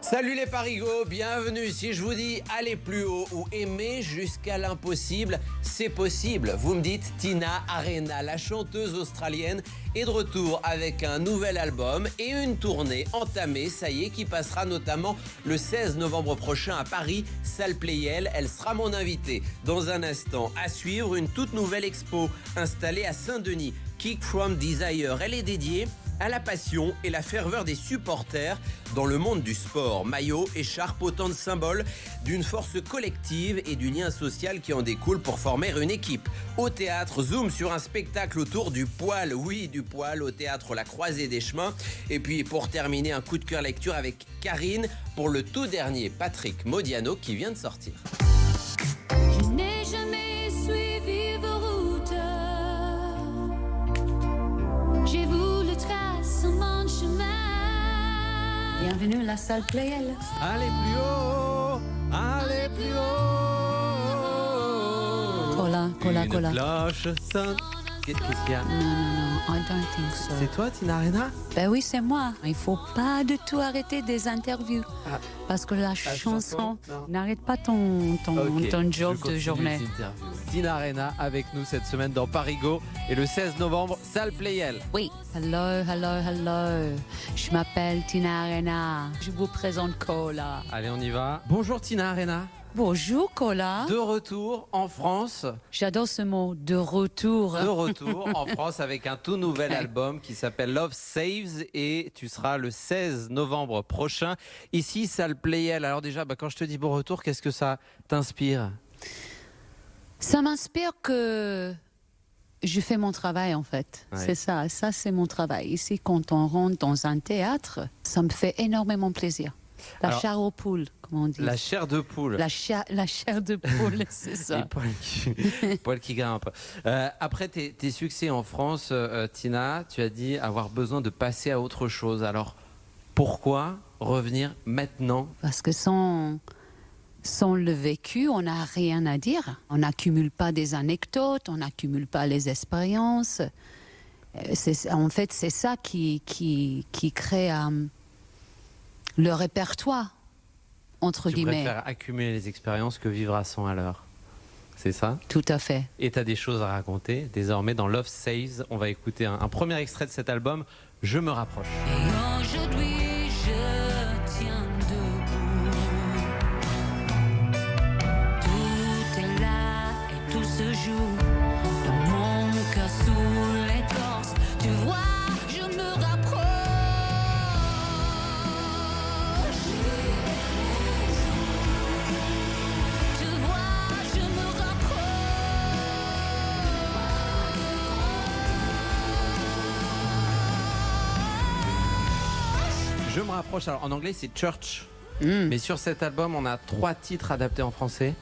Salut les parigots, bienvenue. Si je vous dis aller plus haut ou aimer jusqu'à l'impossible, c'est possible. Vous me dites, Tina Arena, la chanteuse australienne, est de retour avec un nouvel album et une tournée entamée, ça y est, qui passera notamment le 16 novembre prochain à Paris, salle Playel. Elle sera mon invitée. Dans un instant, à suivre, une toute nouvelle expo installée à Saint-Denis, Kick from Desire. Elle est dédiée à la passion et la ferveur des supporters dans le monde du sport. Maillot, écharpe, autant de symboles d'une force collective et du lien social qui en découle pour former une équipe. Au théâtre, zoom sur un spectacle autour du poil, oui, du poil, au théâtre La Croisée des Chemins. Et puis pour terminer, un coup de cœur lecture avec Karine pour le tout dernier Patrick Modiano qui vient de sortir. Je n'ai jamais suivi vos routes. J'ai voulu tracer mon chemin. Bienvenue à la salle Playel. Allez plus haut, allez plus haut. Cola, cola, Une cola. cloche sonne. Qu'est-ce qu'il y a? Non, I don't think so. C'est toi, Tina Arena? Ben oui, c'est moi. Il faut pas du tout arrêter des interviews. Ah. Parce que la chanson, non. n'arrête pas ton job de journée. Tina Arena avec nous cette semaine dans Parigo et le 16 novembre, salle Playel. Oui. Hello. Je m'appelle Tina Arena. Je vous présente Cola. Allez, on y va. Bonjour Tina Arena. Bonjour Cola. De retour en France. J'adore ce mot, de retour. De retour en France avec un tout nouvel album qui s'appelle Love Saves et tu seras le 16 novembre prochain ici, salle Playel. Alors déjà, quand je te dis bon retour, qu'est-ce que ça t'inspire? Ça m'inspire que je fais mon travail en fait. Ouais. C'est ça c'est mon travail. Ici, quand on rentre dans un théâtre, ça me fait énormément plaisir. La Alors, chair aux poules, comme on dit. La chair de poule. La chair de poule, c'est ça. Les poils qui grimpent. Après tes succès en France, Tina, tu as dit avoir besoin de passer à autre chose. Alors, pourquoi revenir maintenant? Parce que sans le vécu, on n'a rien à dire. On n'accumule pas des anecdotes, on n'accumule pas les expériences. En fait, c'est ça qui crée le répertoire, entre guillemets. Tu préfères accumuler les expériences que vivre à 100 à l'heure. C'est ça? Tout à fait. Et tu as des choses à raconter. Désormais, dans Love Saves, on va écouter un premier extrait de cet album, Je me rapproche. Et aujourd'hui, je tiens debout. Tout est là et tout se joue dans mon cœur sous l'écorce. Tu vois, je me rapproche. Tu vois, je me rapproche. Je me rapproche. Alors, en anglais, c'est Church. Mais sur cet album, on a 3 titres adaptés en français.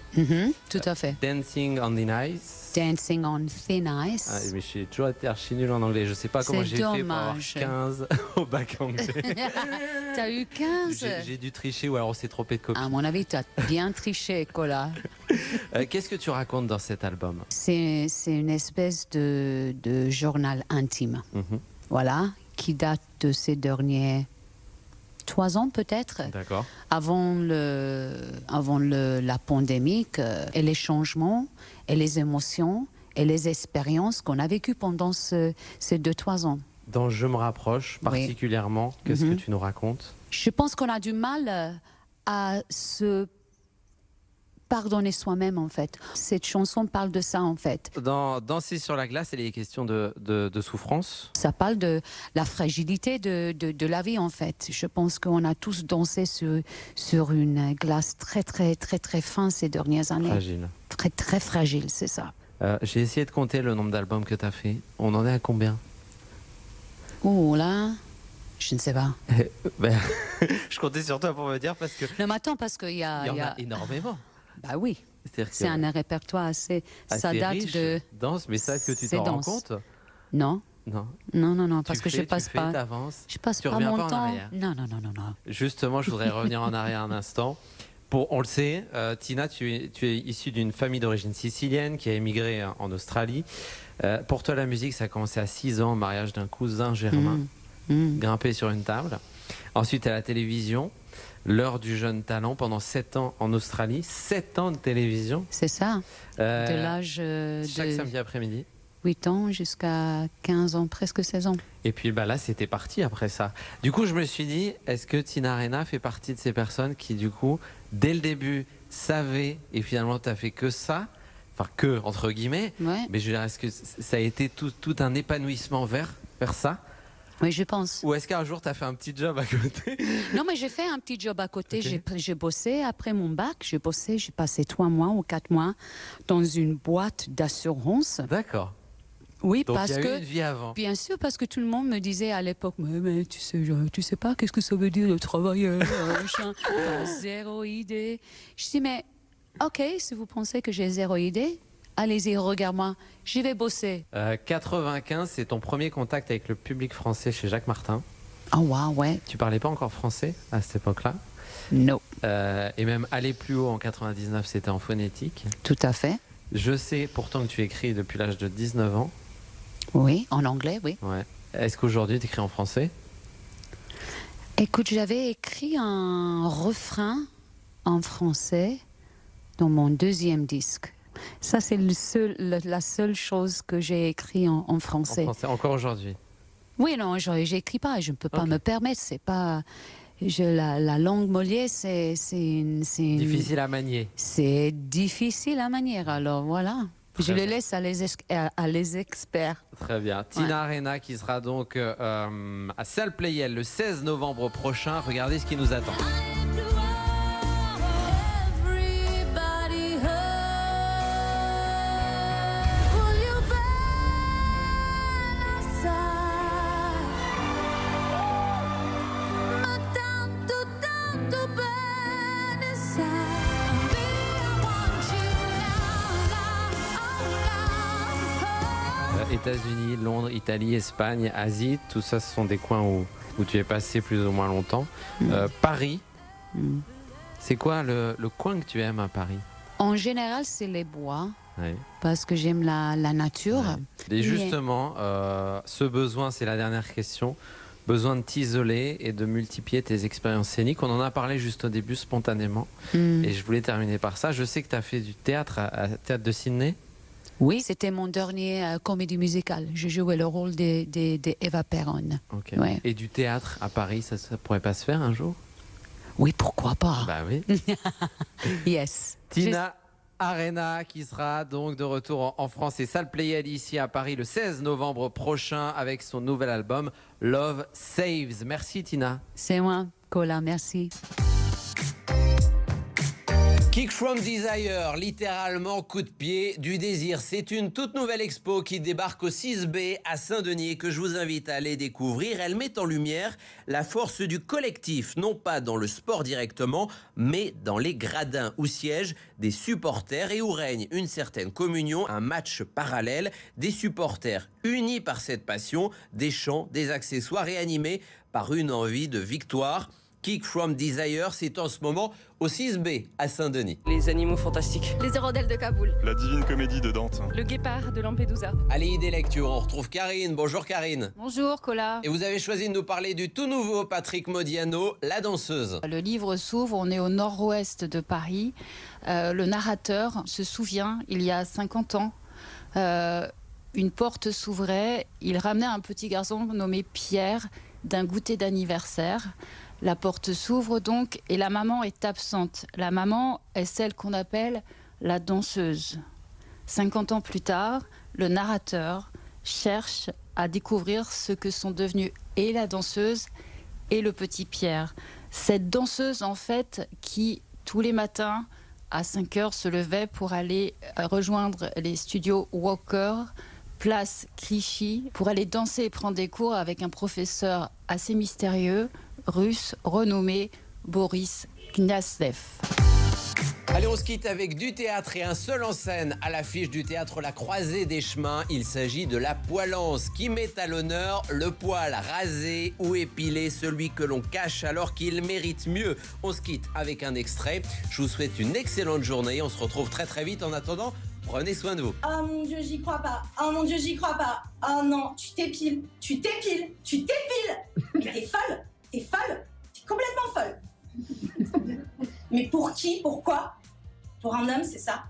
Tout à fait. Dancing on the Ice. Dancing on Thin Ice. Ah, mais j'ai toujours été archi nul en anglais. Je sais pas comment C'est j'ai fait pour avoir dommage. 15 au bac anglais. T'as eu 15? J'ai dû tricher ou alors on s'est trompé de copie. À mon avis, tu as bien triché, Cola. Qu'est-ce que tu racontes dans cet album? C'est une espèce de journal intime, voilà, qui date de ces derniers 3 ans peut-être, D'accord. avant la pandémie, et les changements, et les émotions, et les expériences qu'on a vécues pendant ces 2-3 ans. Dans Je me rapproche particulièrement, qu'est-ce que tu nous racontes? Je pense qu'on a du mal à se pardonner soi-même, en fait. Cette chanson parle de ça, en fait. Dans Danser sur la glace, il est question de souffrance. Ça parle de la fragilité de la vie, en fait. Je pense qu'on a tous dansé sur une glace très, très, très, très fin ces dernières années. Fragile. Très, très fragile, c'est ça. J'ai essayé de compter le nombre d'albums que tu as fait. On en est à combien? Oh là, je ne sais pas. Je comptais sur toi pour me dire parce que Non, mais attends, parce qu'il y il y en a... a énormément. Bah oui, C'est-à-dire que c'est un répertoire assez... Ça date riche, de... danse, mais ça, est-ce que tu C'est t'en rends dense. compte? Non, Non. parce que je passe pas... T'avances. Je passe Tu pas reviens mon pas en temps. arrière. Non. Justement, je voudrais revenir en arrière un instant. On le sait, Tina, tu es issue d'une famille d'origine sicilienne qui a émigré en Australie. Pour toi, la musique, ça a commencé à 6 ans, mariage d'un cousin germain, grimpé sur une table. Ensuite, à la télévision. L'heure du jeune talent pendant 7 ans en Australie, 7 ans de télévision. C'est ça, de l'âge Chaque de samedi après-midi. 8 ans jusqu'à 15 ans, presque 16 ans. Et puis là, c'était parti après ça. Du coup, je me suis dit, est-ce que Tina Arena fait partie de ces personnes qui, du coup, dès le début, savaient, et finalement, tu n'as fait que ça, enfin que, entre guillemets, Ouais. mais je veux dire, est-ce que ça a été tout un épanouissement vers ça? Oui, je pense. Ou est-ce qu'un jour, tu as fait un petit job à côté? Non, mais j'ai fait un petit job à côté. Ok. J'ai bossé après mon bac. J'ai passé 3 mois ou 4 mois dans une boîte d'assurance. D'accord. Oui, Donc, parce il y a que... eu une vie avant. Bien sûr, parce que tout le monde me disait à l'époque, mais tu sais pas qu'est-ce que ça veut dire le travailleur, machin. Zéro idée. Je dis, mais ok, si vous pensez que j'ai zéro idée, allez-y, regarde-moi, j'y vais bosser. 95, c'est ton premier contact avec le public français chez Jacques Martin. Oh, waouh, ouais. Tu parlais pas encore français à cette époque-là. Non, Et même aller plus haut en 99, c'était en phonétique. tout à fait. Je sais pourtant que tu écris depuis l'âge de 19 ans. Oui, en anglais, oui. Ouais. Est-ce qu'aujourd'hui tu écris en français? Écoute, j'avais écrit un refrain en français dans mon deuxième disque. Ça, c'est la seule chose que j'ai écrit en français. En français, encore aujourd'hui. Oui, non, j'écris pas, je ne peux pas Ok. me permettre. C'est pas, la langue Molière, c'est Difficile à manier. C'est difficile à manier. Alors voilà, Très je le bien. laisse à les experts. Très bien. Tina Arena qui sera donc à Salle Playel le 16 novembre prochain. Regardez ce qui nous attend. États-Unis, Londres, Italie, Espagne, Asie, tout ça, ce sont des coins où tu es passé plus ou moins longtemps. Paris, Mm. c'est quoi le coin que tu aimes à Paris? En général, c'est les bois, Ouais. parce que j'aime la nature. Et justement, ce besoin, c'est la dernière question, besoin de t'isoler et de multiplier tes expériences scéniques. On en a parlé juste au début spontanément. Mm. Et je voulais terminer par ça. Je sais que tu as fait du théâtre à Théâtre de Sydney. Oui, c'était mon dernier comédie musicale. Je jouais le rôle d'Eva Perron. Ok. Ouais. Et du théâtre à Paris, ça pourrait pas se faire un jour? Oui, pourquoi pas? Bah oui. Yes. Tina Arena qui sera donc de retour en France et Salle Playel ici à Paris le 16 novembre prochain avec son nouvel album Love Saves. Merci Tina. C'est moi, Cola, merci. Kick from Desire, littéralement coup de pied du désir. C'est une toute nouvelle expo qui débarque au 6B à Saint-Denis et que je vous invite à aller découvrir. Elle met en lumière la force du collectif, non pas dans le sport directement, mais dans les gradins où siègent des supporters et où règne une certaine communion, un match parallèle, des supporters unis par cette passion, des chants, des accessoires et animés par une envie de victoire. Kick from Desire, c'est en ce moment au 6B à Saint-Denis. Les animaux fantastiques. Les hirondelles de Kaboul. La divine comédie de Dante. Le guépard de Lampedusa. Allez, des lectures, on retrouve Karine. Bonjour Karine. Bonjour Cola. Et vous avez choisi de nous parler du tout nouveau Patrick Modiano, La danseuse. Le livre s'ouvre, on est au nord-ouest de Paris. Le narrateur se souvient, il y a 50 ans, une porte s'ouvrait, il ramenait un petit garçon nommé Pierre d'un goûter d'anniversaire. La porte s'ouvre donc et la maman est absente. La maman est celle qu'on appelle la danseuse. 50 ans plus tard, le narrateur cherche à découvrir ce que sont devenus et la danseuse et le petit Pierre. Cette danseuse, en fait, qui, tous les matins, à 5 heures, se levait pour aller rejoindre les studios Walker, place Clichy, pour aller danser et prendre des cours avec un professeur assez mystérieux, russe, renommé Boris Gnaslev. Allez, on se quitte avec du théâtre et un seul en scène à l'affiche du théâtre La Croisée des Chemins. Il s'agit de La Poilance qui met à l'honneur le poil rasé ou épilé, celui que l'on cache alors qu'il mérite mieux. On se quitte avec un extrait. Je vous souhaite une excellente journée. On se retrouve très très vite. En attendant, prenez soin de vous. Oh mon Dieu, j'y crois pas. Oh mon Dieu, j'y crois pas. Oh non, tu t'épiles. Mais t'es folle. T'es complètement folle. Mais pour qui? Pourquoi? Pour un homme, c'est ça?